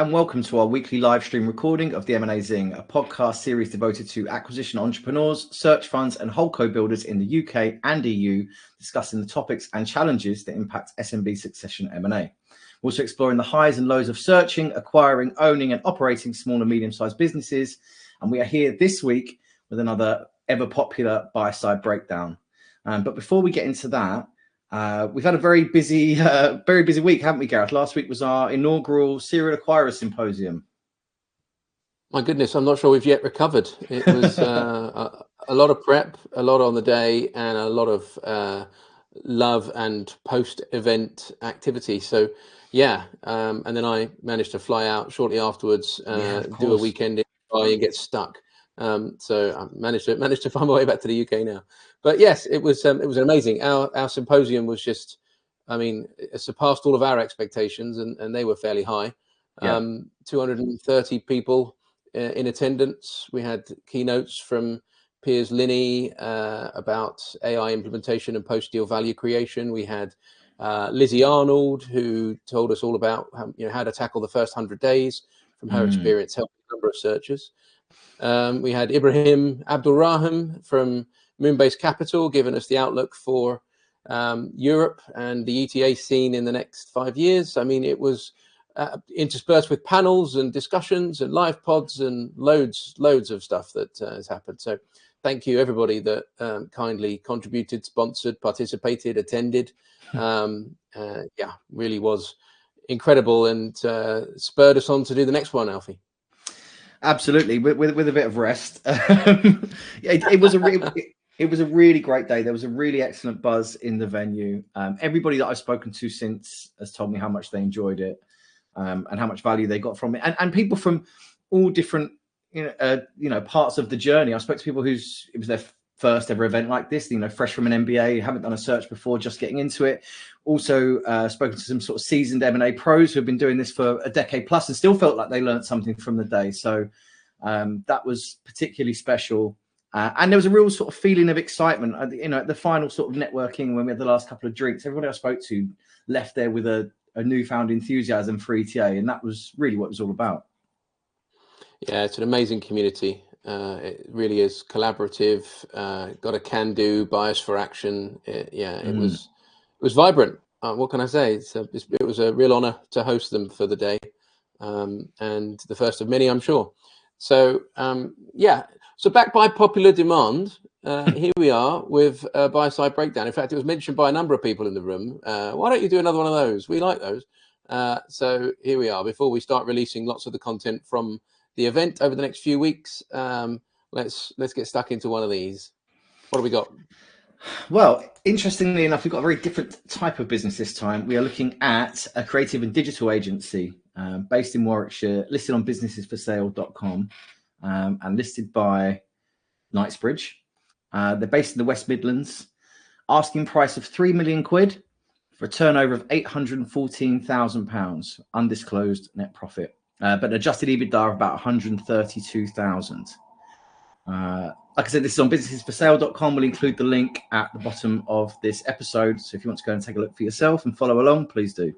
and welcome to our weekly live stream recording of the M&A Zing, a podcast series devoted to acquisition entrepreneurs, search funds and holdco builders in the UK and EU, discussing the topics and challenges that impact SMB succession M&A. We're also exploring the highs and lows of searching, acquiring, owning and operating small and medium-sized businesses. And we are here this week with another ever popular buy-side breakdown. But before we get into that, we've had a very busy week, haven't we, Gareth? Last week was our inaugural Serial Acquirer Symposium. My goodness, I'm not sure we've yet recovered. It was a lot of prep, a lot on the day, and a lot of love and post-event activity. So, yeah, and then I managed to fly out shortly afterwards, do a weekend in Dubai and get stuck. So I managed to find my way back to the UK now. But yes, it was amazing. Our symposium was just, I mean, it surpassed all of our expectations, and they were fairly high. 230 people in attendance. We had keynotes from Piers Linney about AI implementation and post-deal value creation. We had Lizzie Arnold, who told us all about how to tackle the first 100 days from her experience helping a number of searchers. We had Ibrahim Abdulrahim from Moonbase Capital giving us the outlook for Europe and the ETA scene in the next 5 years. I mean, it was interspersed with panels and discussions and live pods and loads of stuff that has happened. So thank you, everybody that kindly contributed, sponsored, participated, attended. Yeah, really was incredible and spurred us on to do the next one, Alfie. Absolutely, with a bit of rest. It was a really great day. There was a really excellent buzz in the venue. Everybody that I've spoken to since has told me how much they enjoyed it and how much value they got from it. And people from all different parts of the journey. I spoke to people it was their first ever event like this, fresh from an MBA, haven't done a search before, just getting into it. Also spoken to some sort of seasoned M&A pros who have been doing this for a decade plus and still felt like they learned something from the day. So that was particularly special. And there was a real sort of feeling of excitement, at the final sort of networking when we had the last couple of drinks. Everybody I spoke to left there with a newfound enthusiasm for ETA, and that was really what it was all about. Yeah, it's an amazing community. It really is collaborative, got a can-do, bias for action. It was vibrant. What can I say? It was a real honor to host them for the day, and the first of many, I'm sure. So, so back by popular demand, here we are with a buy-side breakdown. In fact, it was mentioned by a number of people in the room. Why don't you do another one of those? We like those. So here we are. Before we start releasing lots of the content from the event over the next few weeks, let's get stuck into one of these. What have we got? Well, interestingly enough, we've got a very different type of business this time. We are looking at a creative and digital agency based in Warwickshire, listed on businessesforsale.com and listed by Knightsbridge. They're based in the West Midlands, asking price of £3 million for a turnover of £814,000, undisclosed net profit. But an adjusted EBITDA of about 132,000. Like I said, this is on businessesforsale.com. We'll include the link at the bottom of this episode. So if you want to go and take a look for yourself and follow along, please do.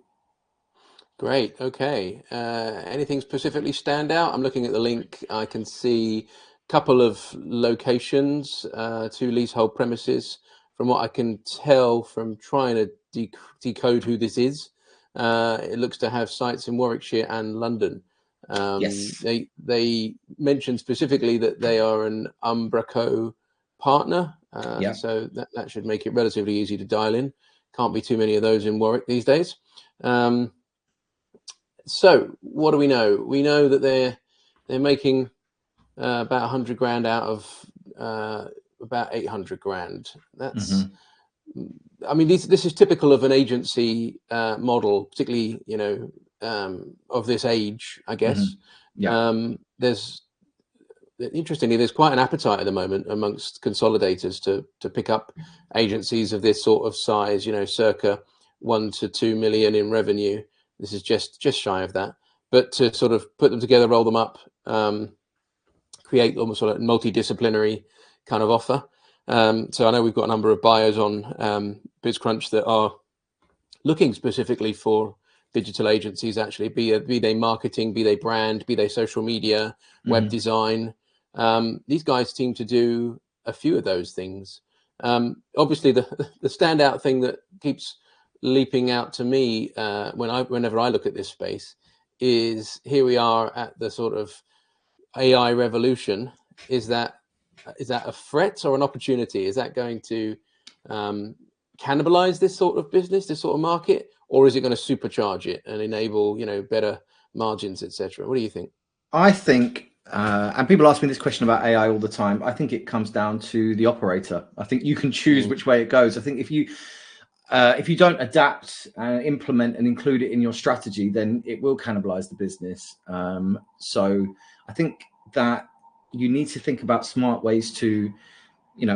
Great. Okay. Anything specifically stand out? I'm looking at the link. I can see a couple of locations, 2 leasehold premises. From what I can tell from trying to decode who this is, it looks to have sites in Warwickshire and London. Yes. They mentioned specifically that they are an Umbraco partner, so that should make it relatively easy to dial in. Can't be too many of those in Warwick these days. So what do we know? We know that they're making about 100 grand out of about 800 grand. That's I mean, this is typical of an agency model, particularly of this age, I guess. Interestingly, there's quite an appetite at the moment amongst consolidators to pick up agencies of this sort of size, circa 1 to 2 million in revenue. This is just shy of that, but to sort of put them together, roll them up, create almost sort of multidisciplinary kind of offer. So I know we've got a number of buyers on BizCrunch that are looking specifically for digital agencies, actually, be they marketing, be they brand, be they social media, web design. These guys seem to do a few of those things. Obviously, the standout thing that keeps leaping out to me whenever I look at this space is here we are at the sort of AI revolution. Is that a threat or an opportunity? Is that going to cannibalize this sort of business, this sort of market, or is it going to supercharge it and enable, better margins, etc.? What do you think? I think, and people ask me this question about AI all the time. I think it comes down to the operator. I think you can choose which way it goes. I think if you don't adapt, implement, and include it in your strategy, then it will cannibalize the business. So I think that you need to think about smart ways to,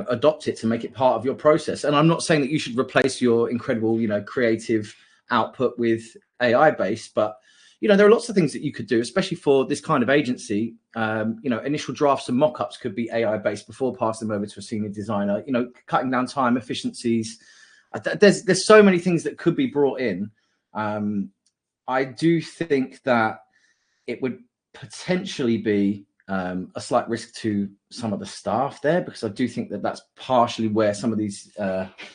adopt it, to make it part of your process. And I'm not saying that you should replace your incredible, creative output with AI based, but there are lots of things that you could do, especially for this kind of agency. Initial drafts and mock-ups could be AI based before passing them over to a senior designer. Cutting down time, efficiencies. There's so many things that could be brought in. I do think that it would potentially be a slight risk to some of the staff there, because I do think that that's partially where some of these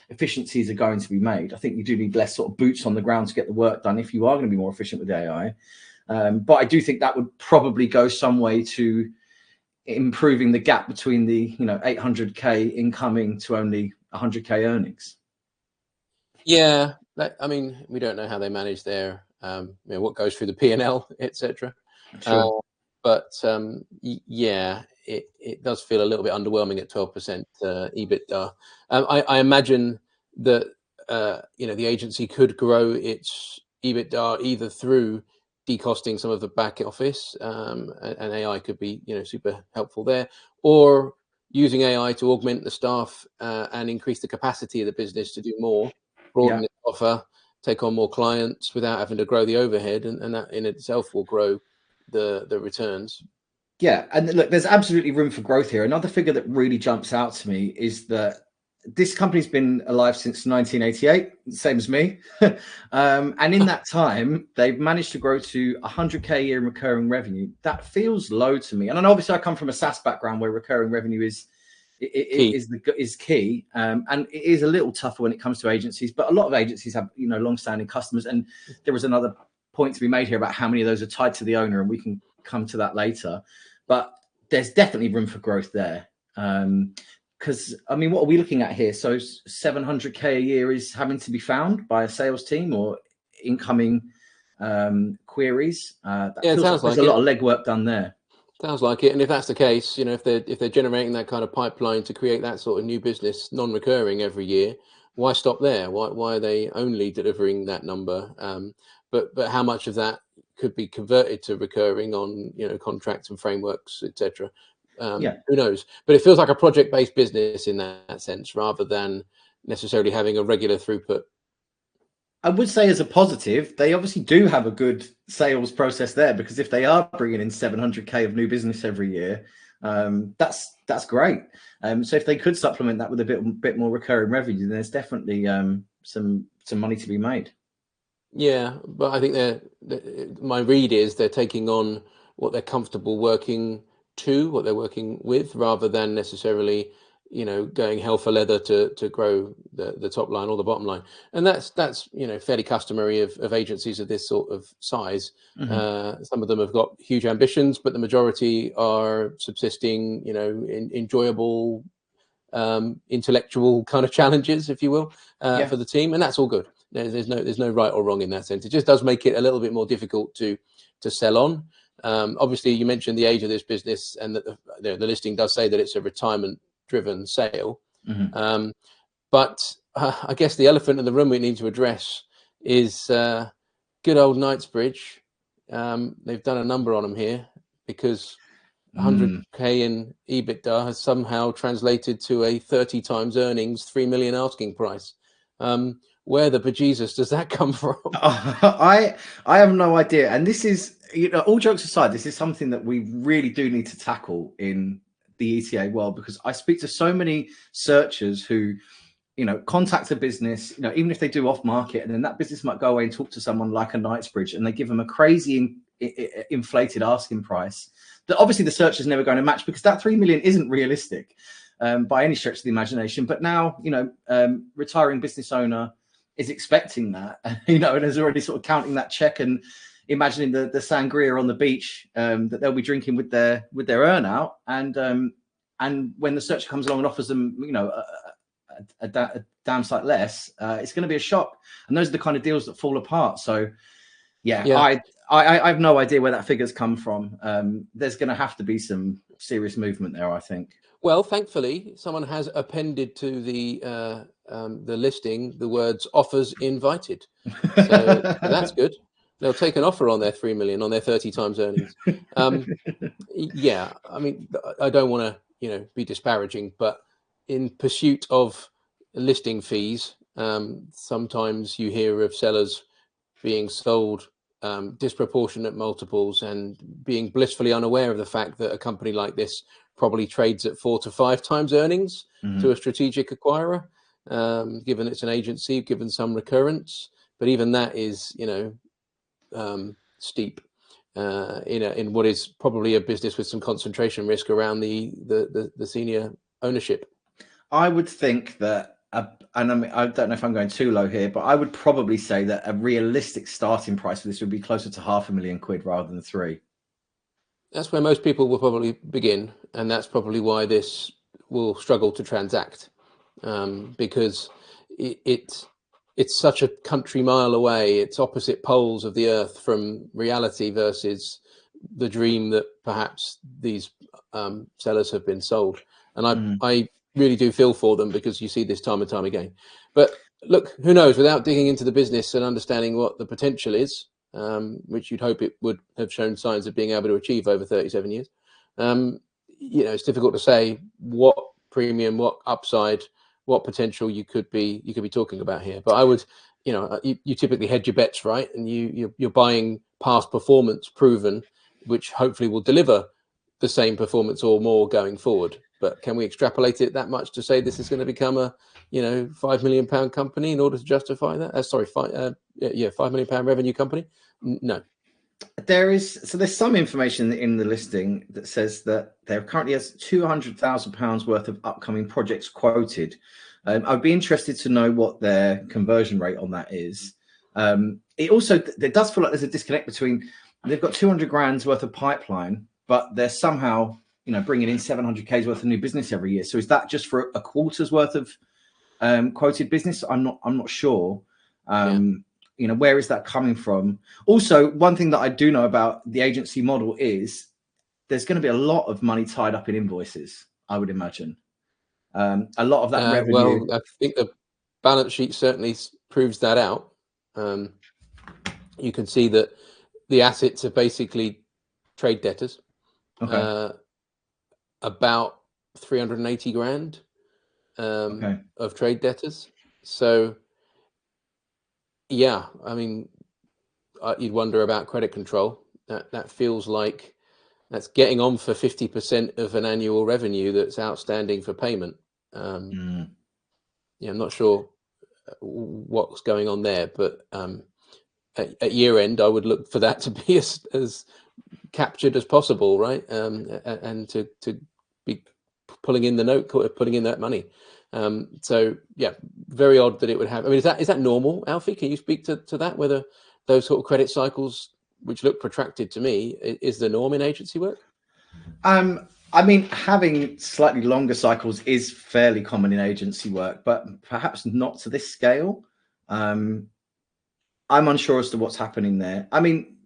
efficiencies are going to be made. I think you do need less sort of boots on the ground to get the work done if you are going to be more efficient with AI. But I do think that would probably go some way to improving the gap between the 800k incoming to only 100k earnings. Yeah, we don't know how they manage their what goes through the P&L, etc. Sure. But yeah, it does feel a little bit underwhelming at 12% EBITDA. I imagine that the agency could grow its EBITDA either through decosting some of the back office, and AI could be super helpful there, or using AI to augment the staff and increase the capacity of the business to do more, broaden the offer, take on more clients without having to grow the overhead, and that in itself will grow the returns. Yeah, and look, there's absolutely room for growth here. Another figure that really jumps out to me is that this company's been alive since 1988, same as me. And in that time, they've managed to grow to 100k a year in recurring revenue. That feels low to me. And obviously I come from a SaaS background where recurring revenue is key. And it is a little tougher when it comes to agencies, but a lot of agencies have, long-standing customers. And there was another point to be made here about how many of those are tied to the owner, and we can come to that later. But there's definitely room for growth there. Because what are we looking at here? So 700k a year is having to be found by a sales team or incoming queries. That feels like there's a lot of legwork done there. Sounds like it. And if that's the case, if they're generating that kind of pipeline to create that sort of new business, non-recurring every year, why stop there? Why are they only delivering that number? But how much of that could be converted to recurring on contracts and frameworks, etc.? Who knows? But it feels like a project-based business in that sense, rather than necessarily having a regular throughput. I would say as a positive, they obviously do have a good sales process there, because if they are bringing in 700k of new business every year, that's great. So if they could supplement that with a bit more recurring revenue, then there's definitely some money to be made. Yeah, but I think my read is they're taking on what they're comfortable working to, what they're working with, rather than necessarily going hell for leather to grow the top line or the bottom line. And that's fairly customary of agencies of this sort of size. Some of them have got huge ambitions, but the majority are subsisting enjoyable intellectual kind of challenges, if you will, for the team, and that's all good. There's no right or wrong in that sense. It just does make it a little bit more difficult to sell on. Obviously, you mentioned the age of this business, and that the listing does say that it's a retirement-driven sale. But I guess the elephant in the room we need to address is good old Knightsbridge. They've done a number on them here, because 100k in EBITDA has somehow translated to a 30 times earnings, 3 million asking price. Where the bejesus does that come from? I have no idea. And this is, all jokes aside, this is something that we really do need to tackle in the ETA world, because I speak to so many searchers who, contact a business, even if they do off market, and then that business might go away and talk to someone like a Knightsbridge, and they give them a crazy inflated asking price that obviously the search is never going to match, because that 3 million isn't realistic by any stretch of the imagination. But now, retiring business owner is expecting that, and is already sort of counting that check and imagining the sangria on the beach that they'll be drinking with their earnout. And when the searcher comes along and offers them, a damn sight less, it's going to be a shock. And those are the kind of deals that fall apart. So I have no idea where that figure's come from. There's going to have to be some serious movement there, I think. Well, thankfully, someone has appended to the listing the words "offers invited," so that's good. They'll take an offer on their 3 million on their 30 times earnings. Yeah, I mean, I don't want to be disparaging, but in pursuit of listing fees, sometimes you hear of sellers being sold disproportionate multiples and being blissfully unaware of the fact that a company like this probably trades at 4 to 5 times earnings to a strategic acquirer, given it's an agency, given some recurrence. But even that is, steep in what is probably a business with some concentration risk around the senior ownership. I would think that, and I don't know if I'm going too low here, but I would probably say that a realistic starting price for this would be closer to £500,000 rather than 3. That's where most people will probably begin, and that's probably why this will struggle to transact, because it's such a country mile away. It's opposite poles of the earth from reality versus the dream that perhaps these sellers have been sold. And I really do feel for them, because you see this time and time again. But look, who knows, without digging into the business and understanding what the potential is, which you'd hope it would have shown signs of being able to achieve over 37 years, it's difficult to say what premium, what upside, what potential you could be talking about here. But I would, you typically hedge your bets, right? And you're buying past performance proven, which hopefully will deliver the same performance or more going forward. But can we extrapolate it that much to say this is going to become a £5 million company in order to justify that? £5 million revenue company? No. There's some information in the listing that says that there currently has £200,000 worth of upcoming projects quoted. I'd be interested to know what their conversion rate on that is. It does feel like there's a disconnect between, they've got 200 grand's worth of pipeline, but they're somehow bringing in 700K's worth of new business every year. So is that just for a quarter's worth of quoted business? I'm not sure. Where is that coming from? Also, one thing that I do know about the agency model is there's going to be a lot of money tied up in invoices, I would imagine. A lot of that revenue. Well, I think the balance sheet certainly proves that out. You can see that the assets are basically trade debtors. Okay. About 380 grand of trade debtors. So yeah, I mean, you'd wonder about credit control. That feels like that's getting on for 50% of an annual revenue that's outstanding for payment. I'm not sure what's going on there, but at year end, I would look for that to be as captured as possible, right? And to be pulling in that money. So yeah, very odd that it would have. I mean, is that normal, Alfie? Can you speak to that? Whether those sort of credit cycles, which look protracted to me, is the norm in agency work? I mean, having slightly longer cycles is fairly common in agency work, but perhaps not to this scale. I'm unsure as to what's happening there. I mean,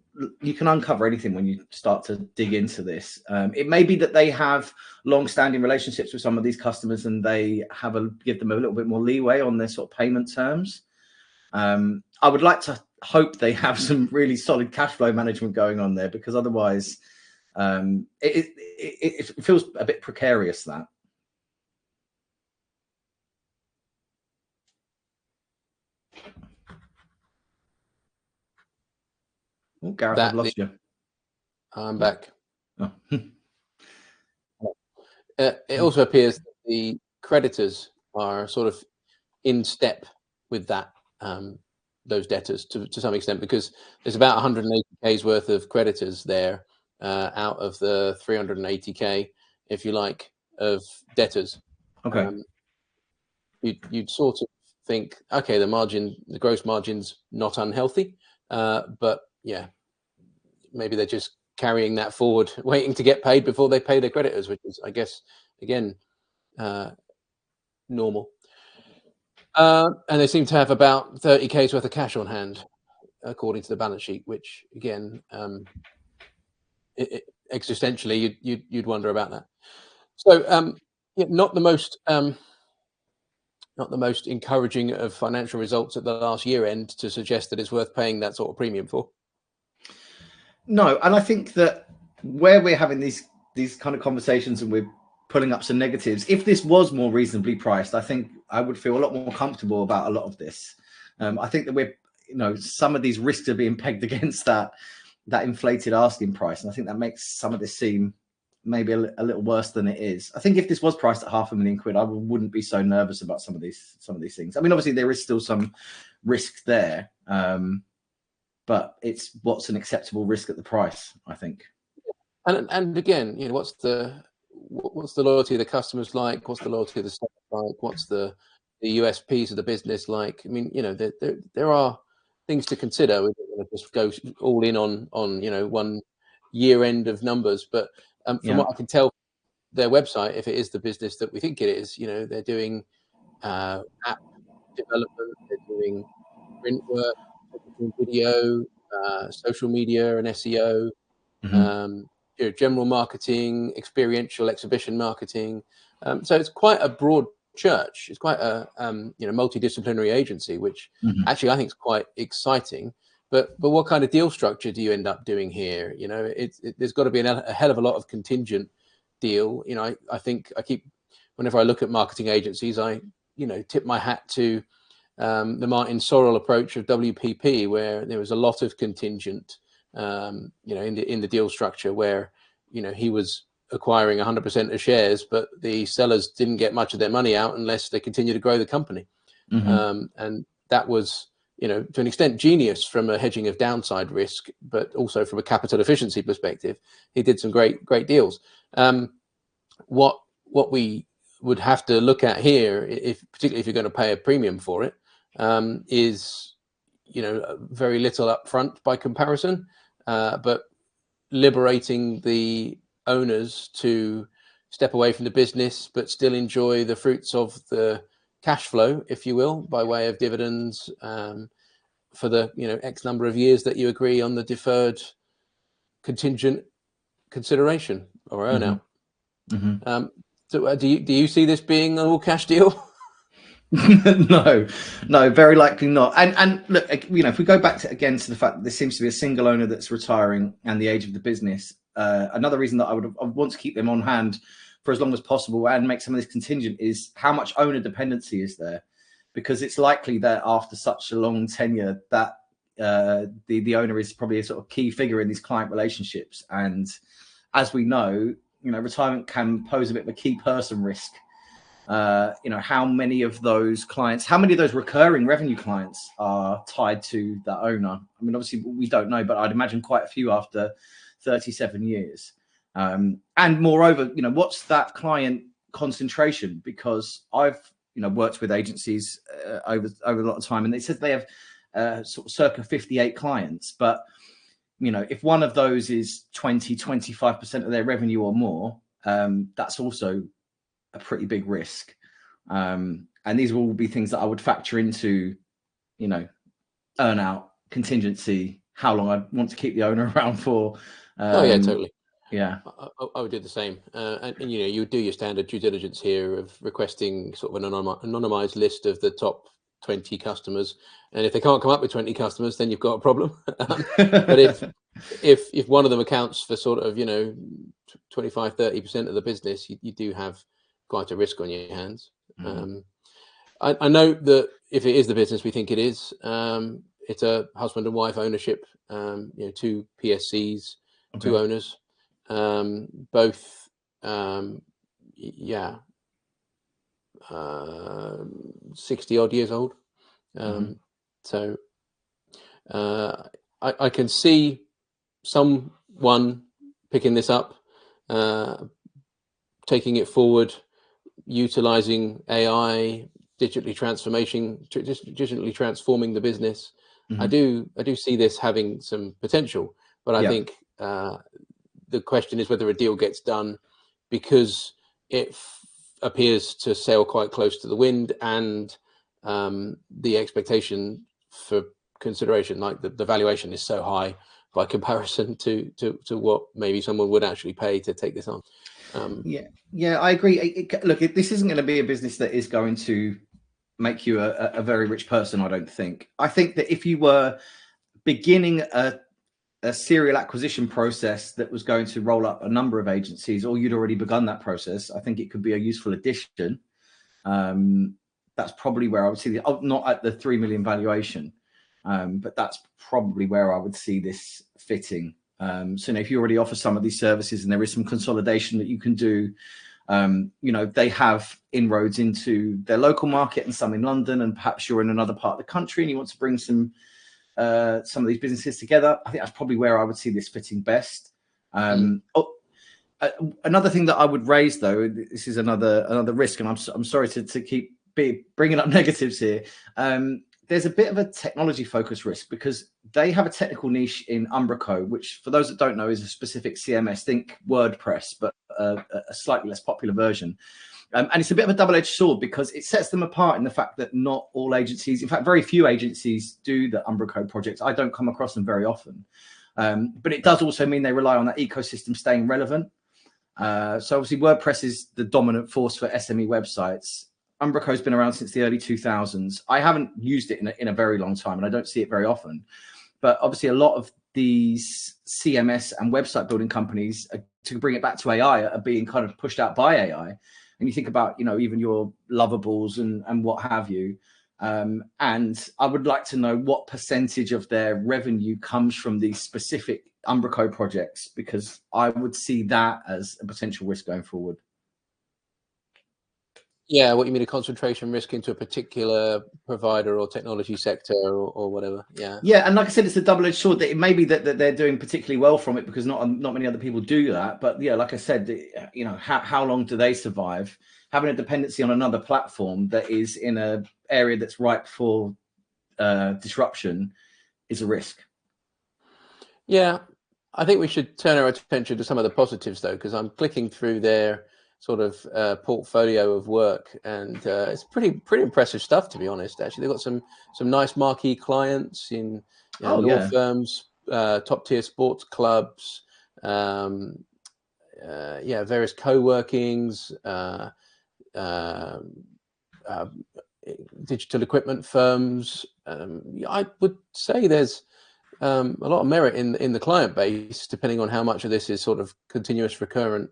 you can uncover anything when you start to dig into this. It may be that they have long-standing relationships with some of these customers, and they give them a little bit more leeway on their sort of payment terms. I would like to hope they have some really solid cash flow management going on there, because otherwise it feels a bit precarious, that. Oh, Gareth, I've lost you. I'm back. Oh. It also appears that the creditors are sort of in step with that those debtors to some extent, because there's about 180K's worth of creditors there out of the 380K, if you like, of debtors. Okay. You'd sort of think, okay, the gross margin's not unhealthy, but yeah, maybe they're just carrying that forward, waiting to get paid before they pay their creditors, which is, I guess, again, normal. And they seem to have about 30K's worth of cash on hand, according to the balance sheet, which again, existentially, you'd wonder about that. So, yeah, not the most encouraging of financial results at the last year end to suggest that it's worth paying that sort of premium for. No, and I think that where we're having these kind of conversations and we're pulling up some negatives, if this was more reasonably priced, I think I would feel a lot more comfortable about a lot of this. I think that we're, some of these risks are being pegged against that inflated asking price, and I think that makes some of this seem maybe a little worse than it is. I think if this was priced at £500,000, I wouldn't be so nervous about some of these things. I mean, obviously there is still some risk there, but it's what's an acceptable risk at the price, I think. And again, what's the loyalty of the customers like? What's the loyalty of the staff like? What's the USPs of the business like? I mean, there are things to consider. We don't want to just go all in on one year end of numbers, but from what I can tell, their website, if it is the business that we think it is, they're doing app development, they're doing print work, they're doing video, social media and SEO, general marketing, experiential exhibition marketing. So it's quite a broad church. It's quite a multidisciplinary agency, which actually I think is quite exciting. But what kind of deal structure do you end up doing here? There's got to be a hell of a lot of contingent deal. I think whenever I look at marketing agencies, I tip my hat to the Martin Sorrell approach of WPP, where there was a lot of contingent, in the deal structure, where he was acquiring 100% of shares, but the sellers didn't get much of their money out unless they continue to grow the company. And that was, to an extent, genius from a hedging of downside risk, but also from a capital efficiency perspective. He did some great deals. What we would have to look at here, particularly if you're going to pay a premium for it, is very little upfront by comparison, but liberating the owners to step away from the business but still enjoy the fruits of the cash flow, if you will, by way of dividends for the X number of years that you agree on the deferred contingent consideration or earnout. So do you see this being an all cash deal? No, very likely not. And look, if we go back to the fact that there seems to be a single owner that's retiring and the age of the business, another reason that I would want to keep them on hand for as long as possible and make some of this contingent is how much owner dependency is there, because it's likely that after such a long tenure that the owner is probably a sort of key figure in these client relationships. And as we know, retirement can pose a bit of a key person risk. How many of those recurring revenue clients are tied to that owner? I mean, obviously we don't know, but I'd imagine quite a few after 37 years. And moreover, what's that client concentration? Because I've, worked with agencies over a lot of time, and they said they have sort of circa 58 clients. But, if one of those is 25% of their revenue or more, that's also a pretty big risk. And these will all be things that I would factor into, earn out, contingency, how long I want to keep the owner around for. Oh yeah, totally. Yeah, I would do the same. And you would do your standard due diligence here of requesting sort of an anonymized list of the top 20 customers. And if they can't come up with 20 customers, then you've got a problem. But if one of them accounts for sort of 25-30% of the business, you do have quite a risk on your hands. I know that if it is the business we think it is, it's a husband and wife ownership, two PSCs, two owners, both 60 odd years old. So I can see someone picking this up, taking it forward, utilizing AI, digitally transforming the business. I do see this having some potential, but I think the question is whether a deal gets done, because it appears to sail quite close to the wind, and the expectation for consideration, like the valuation is so high by comparison to what maybe someone would actually pay to take this on. Yeah, I agree. Look, this isn't going to be a business that is going to make you a very rich person, I don't think. I think that if you were beginning a serial acquisition process that was going to roll up a number of agencies, or you'd already begun that process, I think it could be a useful addition. That's probably where I would see not at the 3 million valuation, but that's probably where I would see this fitting. So if you already offer some of these services and there is some consolidation that you can do, they have inroads into their local market and some in London, and perhaps you're in another part of the country and you want to bring some of these businesses together. I think that's probably where I would see this fitting best. Another thing that I would raise, though, this is another risk, and I'm sorry to keep bringing up negatives here. There's a bit of a technology focus risk, because they have a technical niche in Umbraco, which, for those that don't know, is a specific CMS. Think WordPress, but a slightly less popular version. And it's a bit of a double-edged sword, because it sets them apart in the fact that not all agencies, in fact, very few agencies do the Umbraco projects. I don't come across them very often. But it does also mean they rely on that ecosystem staying relevant. So obviously WordPress is the dominant force for SME websites. Umbraco's been around since the early 2000s. I haven't used it in a very long time, and I don't see it very often. But obviously a lot of these CMS and website building companies, to bring it back to AI, are being kind of pushed out by AI. And you think about, even your Lovables and what have you. And I would like to know what percentage of their revenue comes from these specific Umbraco projects, because I would see that as a potential risk going forward. Yeah, what you mean, a concentration risk into a particular provider or technology sector or whatever. Yeah, and like I said, it's a double-edged sword. That it may be that they're doing particularly well from it, because not many other people do that. But yeah, like I said, how long do they survive? Having a dependency on another platform that is in an area that's ripe for disruption is a risk. Yeah, I think we should turn our attention to some of the positives, though, because I'm clicking through their sort of portfolio of work, and it's pretty impressive stuff, to be honest. Actually, they've got some nice marquee clients in law firms, top tier sports clubs, various co-workings, digital equipment firms. I would say there's a lot of merit in the client base, depending on how much of this is sort of continuous recurrent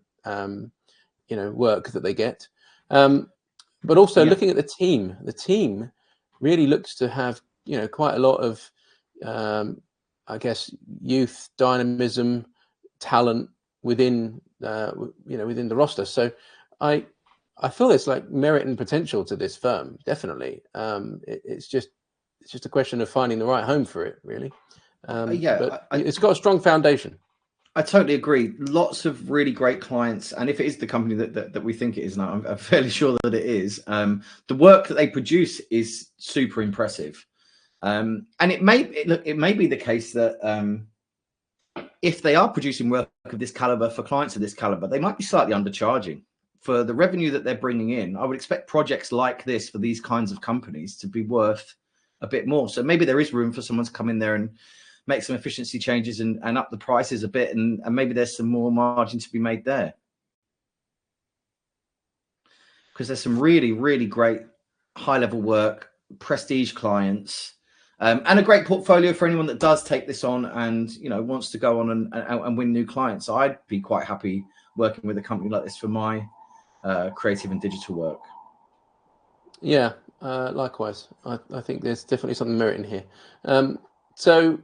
work that they get. But also looking at the team really looks to have, quite a lot of, I guess, youth, dynamism, talent within the roster. So I feel there's like merit and potential to this firm, definitely. It's just a question of finding the right home for it, really. But it's got a strong foundation. I totally agree. Lots of really great clients, and if it is the company that we think it is, now I'm fairly sure that it is. The work that they produce is super impressive, and it may be the case that if they are producing work of this caliber for clients of this caliber, they might be slightly undercharging for the revenue that they're bringing in. I would expect projects like this for these kinds of companies to be worth a bit more. So maybe there is room for someone to come in there and make some efficiency changes and up the prices a bit, and maybe there's some more margin to be made there, because there's some really, really great high-level work, prestige clients, and a great portfolio for anyone that does take this on and wants to go on and win new clients. So I'd be quite happy working with a company like this for my creative and digital work. Yeah, likewise. I think there's definitely something merit in here. So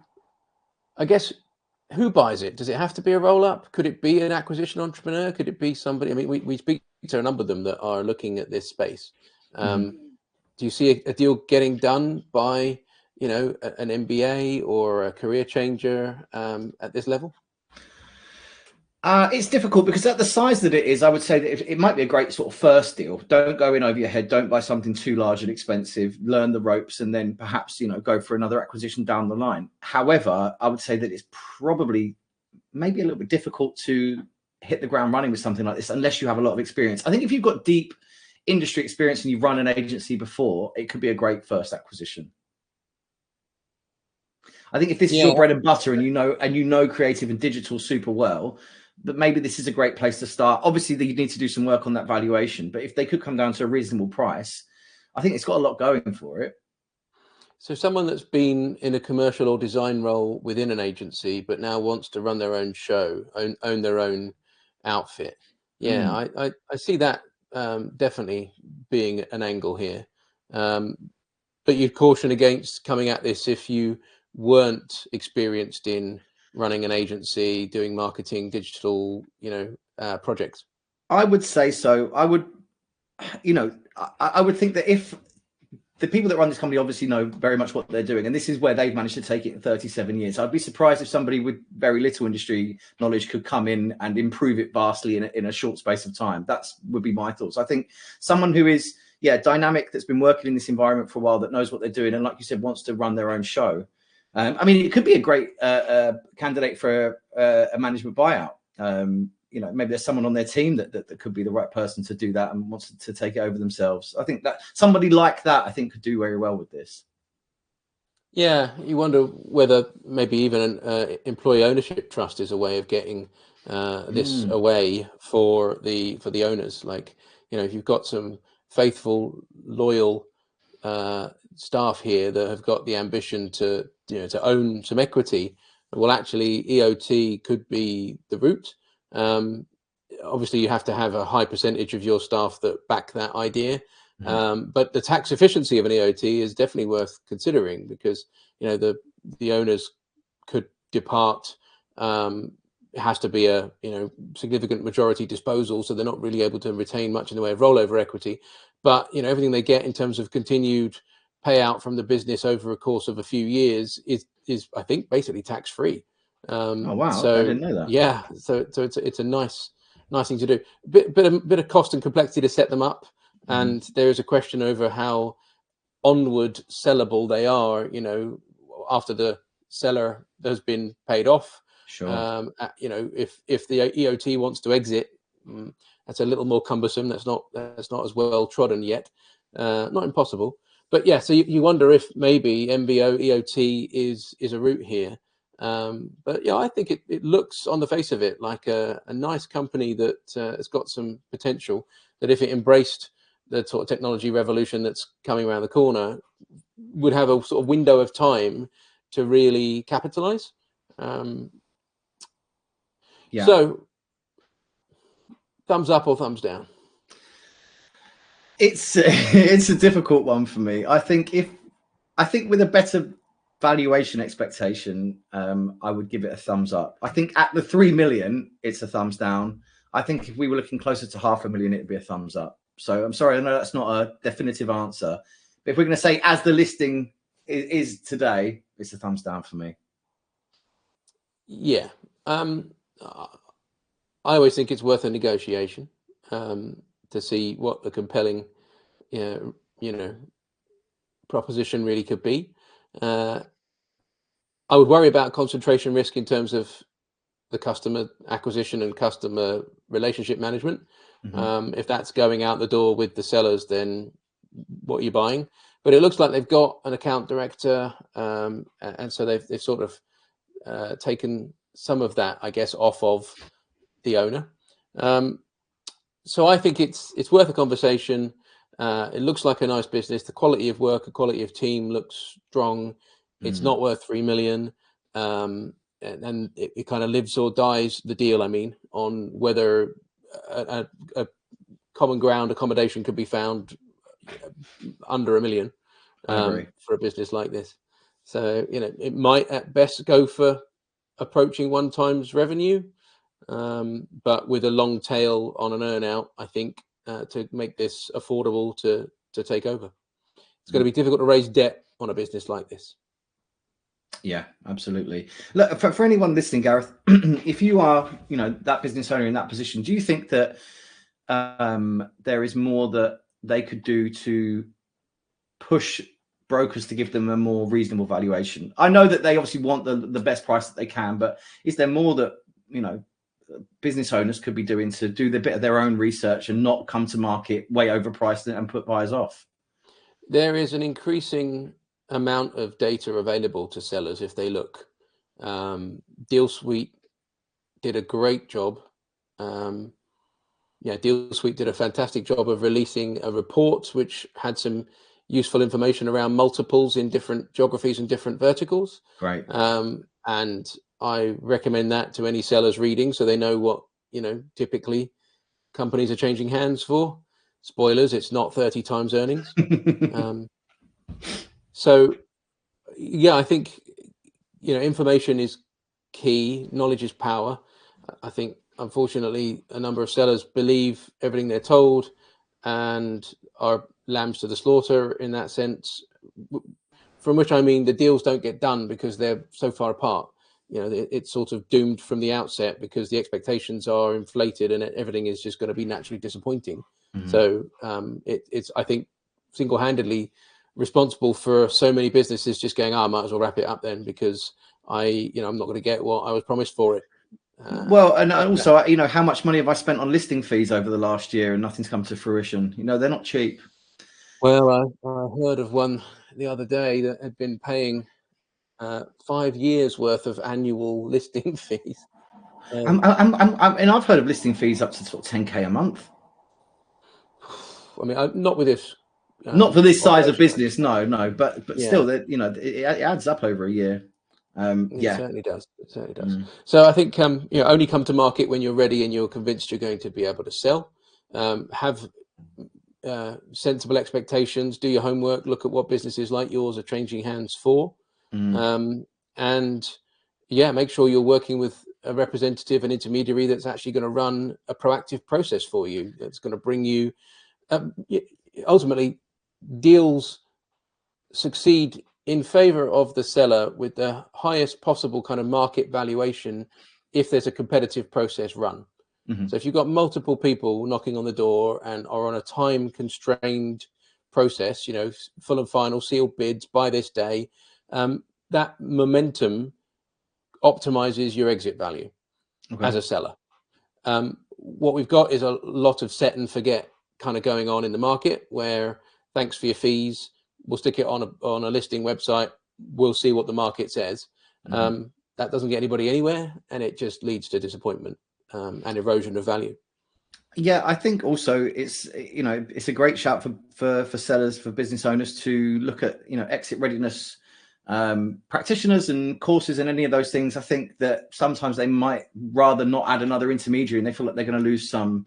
I guess, who buys it? Does it have to be a roll-up? Could it be an acquisition entrepreneur? Could it be somebody? I mean, we speak to a number of them that are looking at this space. Do you see a deal getting done by, you know, an MBA or a career changer at this level? It's difficult because at the size that it is, I would say that it might be a great sort of first deal. Don't go in over your head. Don't buy something too large and expensive. Learn the ropes and then perhaps, you know, go for another acquisition down the line. However, I would say that it's probably maybe a little bit difficult to hit the ground running with something like this unless you have a lot of experience. I think if you've got deep industry experience and you've run an agency before, it could be a great first acquisition. I think if this is your bread and butter and you know creative and digital super well, but maybe this is a great place to start. Obviously, you need to do some work on that valuation, but if they could come down to a reasonable price, I think it's got a lot going for it. So someone that's been in a commercial or design role within an agency, but now wants to run their own show, own their own outfit. Yeah, I see that definitely being an angle here. But you'd caution against coming at this if you weren't experienced in running an agency, doing marketing, digital, you know, projects. I would say so. I would, you know, I would think that if the people that run this company obviously know very much what they're doing, and this is where they've managed to take it in 37 years. I'd be surprised if somebody with very little industry knowledge could come in and improve it vastly in a short space of time. That's would be my thoughts. I think someone who is, dynamic, that's been working in this environment for a while, that knows what they're doing, and like you said, wants to run their own show. I mean, it could be a great candidate for a management buyout. You know, maybe there's someone on their team that could be the right person to do that and wants to take it over themselves. I think that somebody like that, I think, could do very well with this. Yeah, you wonder whether maybe even an employee ownership trust is a way of getting this away for the owners. Like, you know, if you've got some faithful, loyal staff here that have got the ambition to, you know, to own some equity, well, actually, EOT could be the route. Obviously, you have to have a high percentage of your staff that back that idea. But the tax efficiency of an EOT is definitely worth considering, because, you know, the owners could depart. It has to be a, you know, significant majority disposal, so they're not really able to retain much in the way of rollover equity. But, you know, everything they get in terms of continued payout from the business over a course of a few years is I think, basically tax free. Oh wow! So I didn't know that. Yeah, so it's a nice thing to do. Bit of cost and complexity to set them up, and there is a question over how onward sellable they are. You know, after the seller has been paid off. Sure. You know, if the EOT wants to exit, that's a little more cumbersome. That's not as well trodden yet. Not impossible, but yeah. So you wonder if maybe MBO EOT is a route here. But yeah, I think it looks on the face of it like a nice company that has got some potential, that if it embraced the sort of technology revolution that's coming around the corner, would have a sort of window of time to really capitalize. So thumbs up or thumbs down? It's a difficult one for me. I think with a better valuation expectation, I would give it a thumbs up. I think at the 3 million, it's a thumbs down. I think if we were looking closer to 500,000, it'd be a thumbs up. So I'm sorry, I know that's not a definitive answer, but if we're going to say as the listing is today, it's a thumbs down for me. Yeah. I always think it's worth a negotiation to see what the compelling, you know, proposition really could be. I would worry about concentration risk in terms of the customer acquisition and customer relationship management. If that's going out the door with the sellers, then what are you buying? But it looks like they've got an account director, and so they've sort of taken some of that, I guess, off of the owner. So I think it's worth a conversation. It looks like a nice business. The quality of work, the quality of team looks strong. It's not worth 3 million. And it kind of lives or dies, the deal, I mean, on whether a common ground accommodation could be found under 1 million for a business like this. So, you know, it might at best go for approaching 1 times revenue, but with a long tail on an earn out, I think, to make this affordable to to take over. It's going to be difficult to raise debt on a business like this. Yeah, absolutely. Look, for anyone listening, Gareth, if you are, that business owner in that position, do you think that there is more that they could do to push brokers to give them a more reasonable valuation? I know that they obviously want the best price that they can, but is there more that business owners could be doing to do the bit of their own research and not come to market way overpriced and put buyers off? There is an increasing amount of data available to sellers if they look. Deal Suite did a great job. Deal Suite did a fantastic job of releasing a report which had some useful information around multiples in different geographies and different verticals. Right. And I recommend that to any sellers reading, so they know what typically companies are changing hands for. Spoilers, it's not 30 times earnings. So yeah, I think information is key. Knowledge is power. I think unfortunately a number of sellers believe everything they're told and are lambs to the slaughter in that sense, from which I mean the deals don't get done because they're so far apart. It's sort of doomed from the outset because the expectations are inflated and everything is just going to be naturally disappointing. Mm-hmm. So it's I think single-handedly responsible for so many businesses just going, I might as well wrap it up then because I'm not going to get what I was promised for it. Well, and also, how much money have I spent on listing fees over the last year and nothing's come to fruition? They're not cheap. Well, I heard of one the other day that had been paying 5 years worth of annual listing fees. And I've heard of listing fees up to sort of 10K a month. I mean, not with this. Not for this size of business, no. But still, that it adds up over a year. It certainly does. It certainly does. So I think only come to market when you're ready and you're convinced you're going to be able to sell. Have sensible expectations. Do your homework. Look at what businesses like yours are changing hands for, and make sure you're working with a representative, an intermediary that's actually going to run a proactive process for you. That's going to bring you ultimately deals succeed in favor of the seller with the highest possible kind of market valuation if there's a competitive process run. Mm-hmm. So if you've got multiple people knocking on the door and are on a time constrained process, full and final sealed bids by this day, that momentum optimizes your exit value as a seller. What we've got is a lot of set and forget kind of going on in the market where thanks for your fees, we'll stick it on a listing website, we'll see what the market says. Mm-hmm. That doesn't get anybody anywhere and it just leads to disappointment and erosion of value. Yeah, I think also it's a great shout for sellers, for business owners to look at exit readiness practitioners and courses and any of those things. I think that sometimes they might rather not add another intermediary and they feel like they're going to lose some,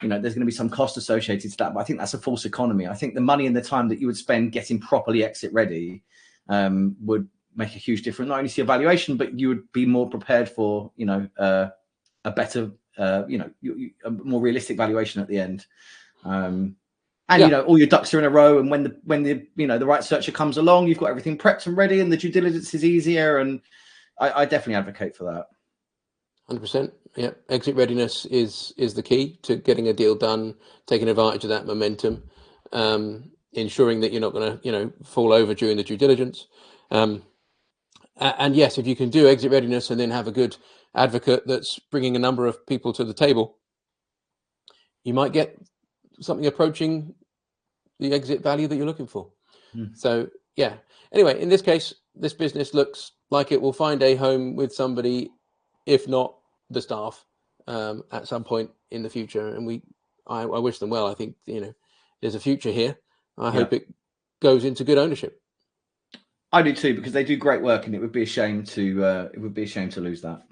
there's going to be some cost associated to that. But I think that's a false economy. I think the money and the time that you would spend getting properly exit ready would make a huge difference, not only to your valuation, but you would be more prepared for, a better, a more realistic valuation at the end. And all your ducks are in a row, and when the the right searcher comes along, you've got everything prepped and ready, and the due diligence is easier. And I definitely advocate for that. 100%. Yeah, exit readiness is the key to getting a deal done, taking advantage of that momentum, ensuring that you're not going to fall over during the due diligence. And yes, if you can do exit readiness and then have a good advocate that's bringing a number of people to the table, you might get something approaching the exit value that you're looking for. So yeah, anyway, in this case, this business looks like it will find a home with somebody, if not the staff, at some point in the future. And I wish them well. I think there's a future here. I hope it goes into good ownership. I do too, because they do great work, and it would be a shame to lose that.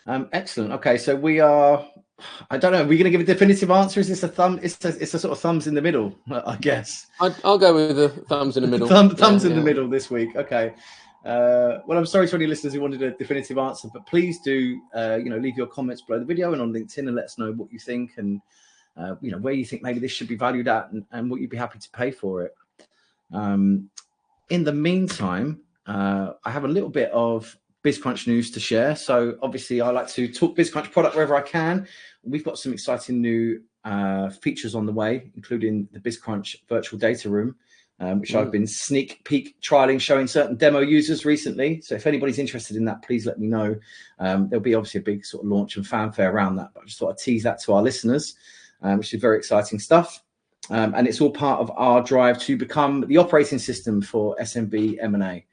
Excellent. Okay, so we are. I don't know. Are we going to give a definitive answer? Is this a thumb? It's a sort of thumbs in the middle, I guess. I'll go with the thumbs in the middle. thumbs in the middle this week. Okay. Well, I'm sorry to any listeners who wanted a definitive answer, but please do leave your comments below the video and on LinkedIn and let us know what you think. And where you think maybe this should be valued at, and what you'd be happy to pay for it. In the meantime, I have a little bit of BizCrunch news to share. So obviously I like to talk BizCrunch product wherever I can. We've got some exciting new features on the way, including the BizCrunch virtual data room, which I've been sneak peek trialing, showing certain demo users recently. So if anybody's interested in that, please let me know. There'll be obviously a big sort of launch and fanfare around that, but I just thought I'd tease that to our listeners, which is very exciting stuff. And it's all part of our drive to become the operating system for SMB M&A.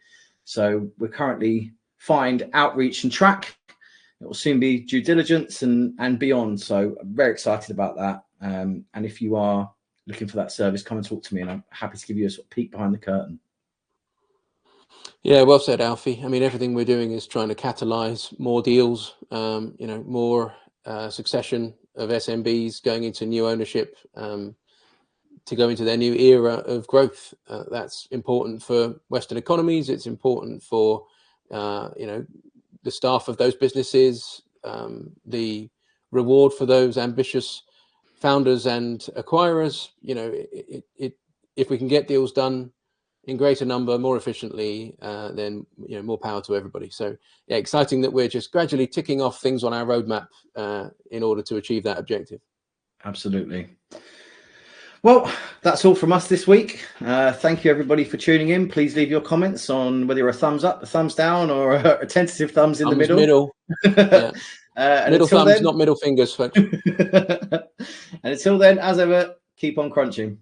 So we're currently find, outreach, and track. It will soon be due diligence and beyond. So I'm very excited about that. And if you are looking for that service, come and talk to me, and I'm happy to give you a sort of peek behind the curtain. Yeah, well said, Alfie. I mean, everything we're doing is trying to catalyze more deals, more succession of SMBs going into new ownership, to go into their new era of growth. That's important for Western economies. It's important for the staff of those businesses, the reward for those ambitious founders and acquirers. If we can get deals done in greater number, more efficiently, then more power to everybody. So yeah, exciting that we're just gradually ticking off things on our roadmap in order to achieve that objective. Absolutely. Well, that's all from us this week. Thank you, everybody, for tuning in. Please leave your comments on whether you're a thumbs up, a thumbs down, or a tentative thumbs in the middle. Yeah. Middle thumbs, then, not middle fingers, folks. And until then, as ever, keep on crunching.